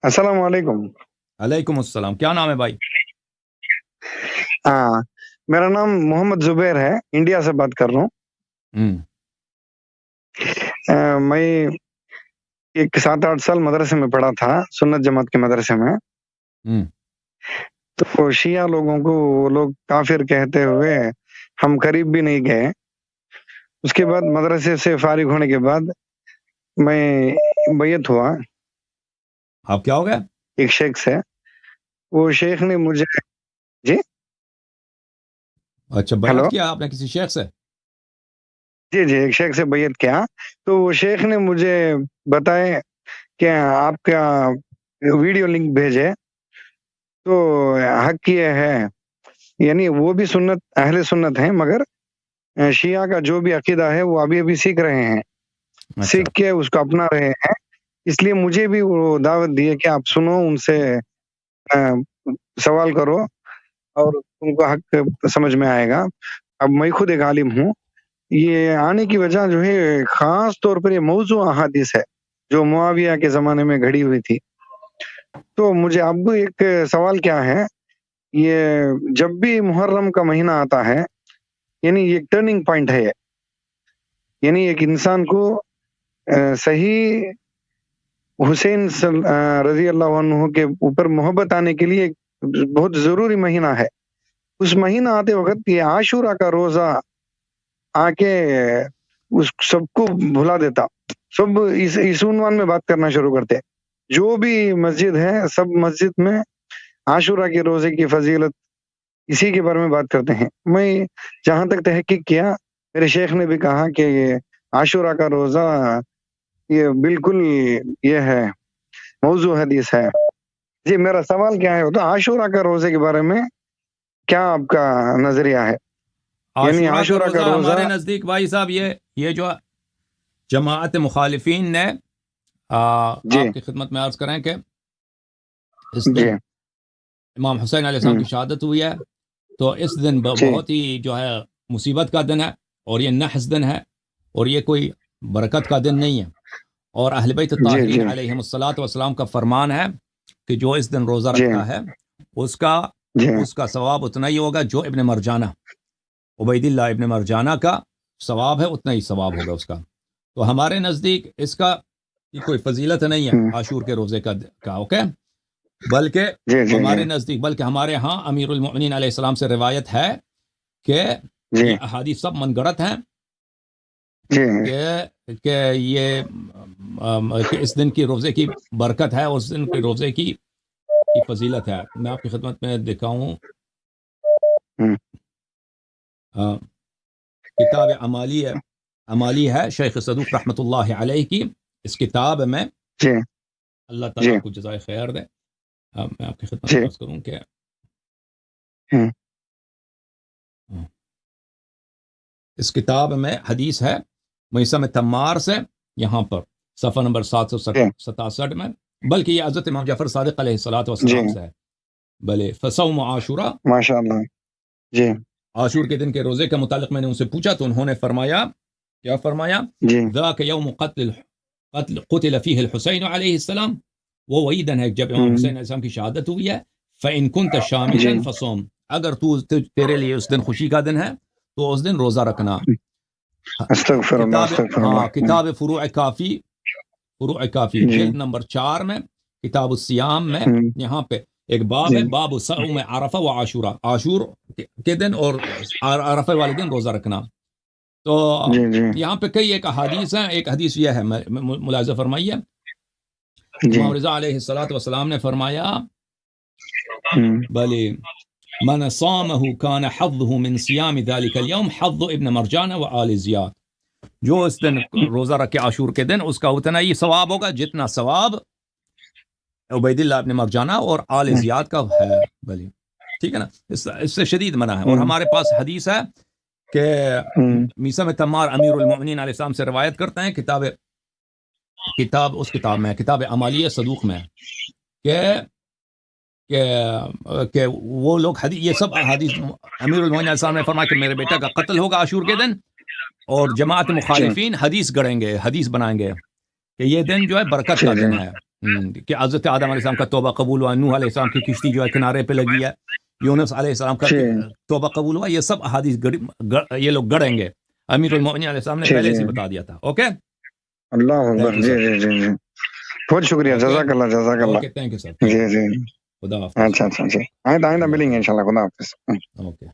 अस्सलाम वालेकुम। अलैकुम अस्सलाम। क्या नाम है भाई? हाँ, मेरा नाम मोहम्मद ज़ुबैर है, इंडिया से बात कर रहा हूँ। हम्म। मैं एक 7-8 साल मदरसे में पढ़ा था, सुन्नत जमात के मदरसे में। हम्म। तो शिया लोगों को वो लोग काफ़िर कहते हुए हम करीब भी नहीं गए। उसके बाद मदरसे से फारिग होने के बाद मैं बैयत हुआ आप क्या हो गया? एक शेख से। वो शेख ने मुझे जी? अच्छा, बैत हेलो? किया आपने किसी शेख से? जी, जी, एक शेख से बैयत किया। तो वो शेख ने मुझे बताए कि आपका वीडियो लिंक भेजे, तो हक ये है, यानी वो भी सुन्नत अहले सुन्नत हैं, मगर शिया का जो भी अकीदा है वो अभी-अभी सीख रहे हैं। अच्छा। सीख के उसको अपना रहे हैं। इसलिए मुझे भी वो दावत दी है कि आप सुनो, उनसे सवाल करो और तुमको हक समझ में आएगा। अब मैं खुद एक आलिम हूँ। ये आने की वजह जो है ख़ास तौर पर ये मौज़ू अहादीस है, जो मुआविया के ज़माने में घड़ी हुई थी। तो मुझे अब एक सवाल क्या है, ये जब भी मुहर्रम का महीना आता है, यानी ये टर्निंग पॉइंट है ये। यानी एक इंसान को सही हुसैन रज़ी अल्लाह अन्हु के ऊपर मोहब्बत आने के लिए बहुत ज़रूरी महीना है। उस महीना आते वक़्त ये आशूरा का रोज़ा आके उस सबको भुला देता। सब इस उन्वान में बात करना शुरू करते। जो भी मस्जिद है, सब मस्जिद में आशूरा के रोज़े की फ़ज़ीलत इसी के बारे में बात करते हैं। मैं जहाँ तक तहक़ीक़ किया, मेरे शेख ने भी कहा कि ये आशूरा का रोज़ा ये बिल्कुल ये है, मौज़ू हदीस है। जी, मेरा सवाल क्या है तो आशूरा का रोज़े के बारे में क्या आपका नज़रिया है? यानी आशूरा का आशूरा का रोज़ा हमारे रोज़ा नज़दीक भाई साहब ये जो जमात मुखालिफीन ने जी, आपकी खिदमत में अर्ज़ करें कि इस जी, दिन इमाम हुसैन अलैहिस्सलाम की शहादत हुई है, तो इस दिन जी, बहुत ही जो है मुसीबत का दिन है, और ये नहस दिन है, और ये कोई बरकत का दिन नहीं है। और अहले बैत जी, ताहिरीन जी, अलैहिमुस्सलातु वस्सलाम का फरमान है कि जो इस दिन रोज़ा जी, रखता है उसका जी, उसका सवाब उतना ही होगा जो इब्न मरजाना, उबैदिल्लाह इब्न मरजाना का सवाब है, उतना ही सवाब होगा उसका। तो हमारे नज़दीक इसका ये कोई फजीलत नहीं है हुँ, आशूर के रोज़े का ओके। बल्कि जी, जी, हमारे जी, नज़दीक, बल्कि हमारे यहाँ अमीरुल मोमिनीन अलैहिस्सलाम से रिवायत है कि ये जी, अहादीस सब मनगढ़ंत हैं जी, कि ये कि इस दिन की रोज़े की बरकत है, उस दिन के रोज़े की फजीलत है। मैं आपकी खिदमत में दिखाऊँ हुँ, किताब अमाली है शेख सदूक रहमतुल्लाहि अलैह की। इस किताब में जी, अल्लाह ताला जी, आपको जज़ाए खैर दे। मैं आपकी खिदमत में जी, अर्ज़ करूँ कि हुँ, इस किताब में हदीस है मैसम तम्मार से, यहाँ पर सफ़ा नंबर जी, 767 में, बल्कि ये हज़रत इमाम जाफ़र सादिक़ अलैहिस्सलातु जी, वस्सलाम से है। भले फसौम आशूरा, माशाअल्लाह। जी, आशूर के दिन के रोज़े के मुतालिक मैंने उनसे पूछा तो उन्होंने फरमाया, क्या फरमाया? जी, ज़ाक यौम क़ुतिल फ़ीहि अल-हुसैन अलैहिस्सलाम, वो वही दिन है जब इमाम हुँ, हुसैन अलैहिस्सलाम की शहादत हुई है। फ़इन कुन्त जी, शामिदन फ़सुम, अगर तेरे लिए उस दिन खुशी का दिन है तो उस दिन रोज़ा रखना। अस्तगफिरुल्लाह, किताब, अस्तगफिरुल्लाह। हाँ, किताब फ़ुरूअ काफ़ी जी, जिल्द नंबर 4 में, किताब सियाम में, हुँ, यहाँ पे एक बाब जी, है, बाब सौम अरफा व आशूरा, आशूर के दिन और अरफा वाले दिन रोज़ा रखना। तो जी, जी, यहाँ पे कई एक अहादीस हैं। एक हदीस यह है, मुलाज़ा फरमाइए, जी, इमाम रज़ा अलैहिस्सलातु वस्सलाम ने फरमाया, हुँ, बले मन सामहु कान हज़्ज़ुहु मिन सियाम ज़ालिकल यौम हज़्ज़ु इब्न मरजाना व आल ज़ियाद, जो इस दिन रोज़ा रखे आशूर के दिन, उसका उतना ही सवाब होगा जितना सवाब उबैदिल्लाह इब्न मरजाना और आल हुँ, ज़ियाद का है। भले ठीक है ना, इससे शदीद मना है। और हुँ, हमारे पास हदीस है कि हुँ, मीसा में तम्मार अमीरुल मोमिनीन अलैहिस्सलाम से रिवायत करते हैं, उस किताब में, किताब अमालिया सदूक में, कि कि वो लोग ये सब हदीस अमीरुल मोमिनीन अलैहिस्सलाम ने फरमाया कि मेरे बेटा का कत्ल होगा आशूर के दिन, और जमात जी, मुखालिफिन हदीस गढ़ेंगे, हदीस बनाएंगे कि ये दिन जो है बरकत जी, का जी, दिन है। کہ حضرت آدم علیہ السلام کا توبہ قبول ہوا، نوح علیہ السلام کی کشتی جو ہے کنارے پہ لگی ہے، یونس علیہ السلام کا توبہ قبول ہوا، یہ سب احادیث یہ لوگ گڑیں گے. امیر المؤمنین علیہ السلام نے پہلے سے بتا دیا تھا. اوکے، اللہ اکبر. جی جی جی جی بہت شکریہ. جزاک اللہ جزاک اللہ. Thank you sir. جی جی خدا حافظ. اچھا جی آئندہ ملیں گے انشاءاللہ. خدا حافظ. اوکے.